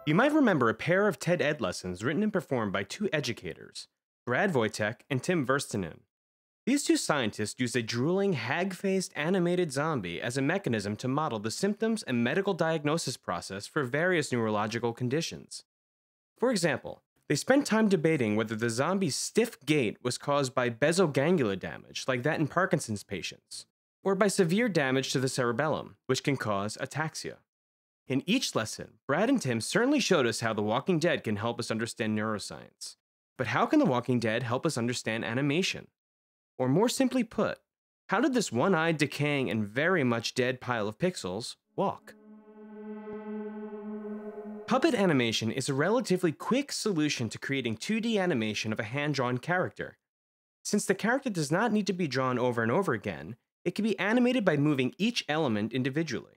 You might remember a pair of TED Ed lessons written and performed by two educators, Brad Wojtek and Tim Verstinen. These two scientists used a drooling, hag-faced animated zombie as a mechanism to model the symptoms and medical diagnosis process for various neurological conditions. For example, they spent time debating whether the zombie's stiff gait was caused by basoganglia damage, like that in Parkinson's patients, or by severe damage to the cerebellum, which can cause ataxia. In each lesson, Brad and Tim certainly showed us how The Walking Dead can help us understand neuroscience. But how can The Walking Dead help us understand animation? Or more simply put, how did this one-eyed, decaying, and very much dead pile of pixels walk? Puppet animation is a relatively quick solution to creating 2D animation of a hand-drawn character. Since the character does not need to be drawn over and over again, it can be animated by moving each element individually.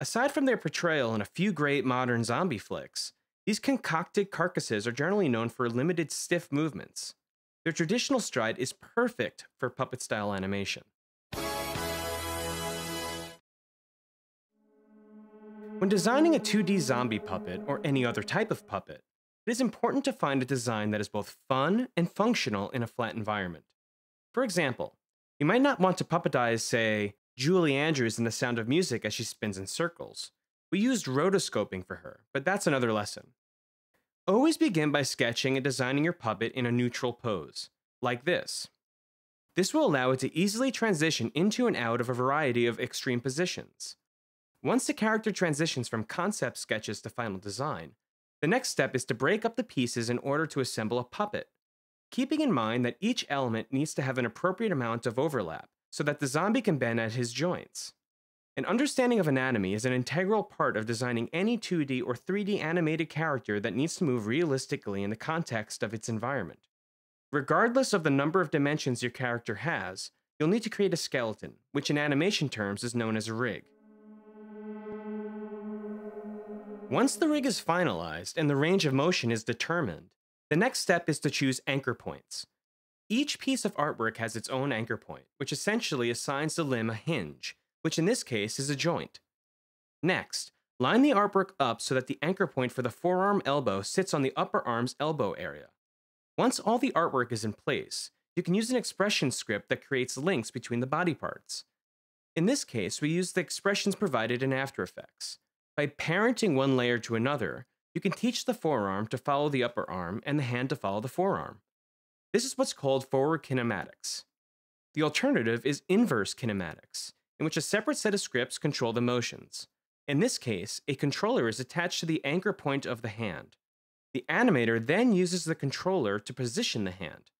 Aside from their portrayal in a few great modern zombie flicks, these concocted carcasses are generally known for limited stiff movements. Their traditional stride is perfect for puppet-style animation. When designing a 2D zombie puppet, or any other type of puppet, it is important to find a design that is both fun and functional in a flat environment. For example, you might not want to puppetize, say, Julie Andrews in The Sound of Music as she spins in circles. We used rotoscoping for her, but that's another lesson. Always begin by sketching and designing your puppet in a neutral pose, like this. This will allow it to easily transition into and out of a variety of extreme positions. Once the character transitions from concept sketches to final design, the next step is to break up the pieces in order to assemble a puppet, keeping in mind that each element needs to have an appropriate amount of overlap so that the zombie can bend at his joints. An understanding of anatomy is an integral part of designing any 2D or 3D animated character that needs to move realistically in the context of its environment. Regardless of the number of dimensions your character has, you'll need to create a skeleton, which in animation terms is known as a rig. Once the rig is finalized and the range of motion is determined, the next step is to choose anchor points. Each piece of artwork has its own anchor point, which essentially assigns the limb a hinge, which in this case is a joint. Next, line the artwork up so that the anchor point for the forearm elbow sits on the upper arm's elbow area. Once all the artwork is in place, you can use an expression script that creates links between the body parts. In this case, we use the expressions provided in After Effects. By parenting one layer to another, you can teach the forearm to follow the upper arm and the hand to follow the forearm. This is what's called forward kinematics. The alternative is inverse kinematics, in which a separate set of scripts control the motions. In this case, a controller is attached to the anchor point of the hand. The animator then uses the controller to position the hand.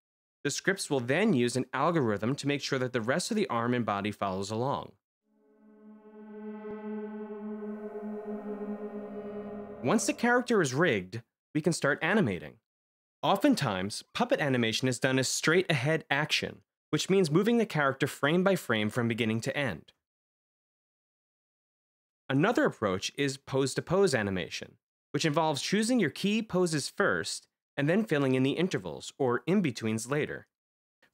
The scripts will then use an algorithm to make sure that the rest of the arm and body follows along. Once the character is rigged, we can start animating. Oftentimes, puppet animation is done as straight-ahead action, which means moving the character frame by frame from beginning to end. Another approach is pose-to-pose animation, which involves choosing your key poses first and then filling in the intervals, or in-betweens later.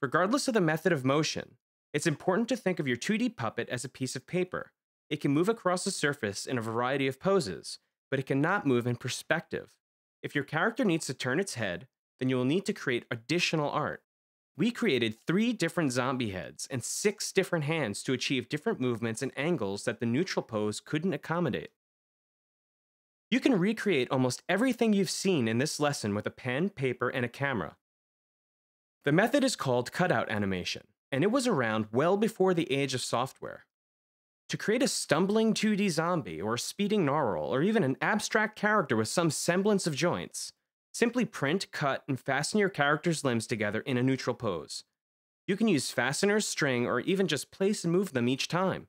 Regardless of the method of motion, it's important to think of your 2D puppet as a piece of paper. It can move across the surface in a variety of poses, but it cannot move in perspective. If your character needs to turn its head, then you will need to create additional art. We created 3 different zombie heads and 6 different hands to achieve different movements and angles that the neutral pose couldn't accommodate. You can recreate almost everything you've seen in this lesson with a pen, paper, and a camera. The method is called cutout animation, and it was around well before the age of software. To create a stumbling 2D zombie, or a speeding gnarl, or even an abstract character with some semblance of joints, simply print, cut, and fasten your character's limbs together in a neutral pose. You can use fasteners, string, or even just place and move them each time.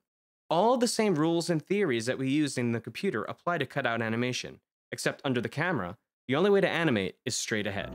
All the same rules and theories that we used in the computer apply to cutout animation, except under the camera, the only way to animate is straight ahead.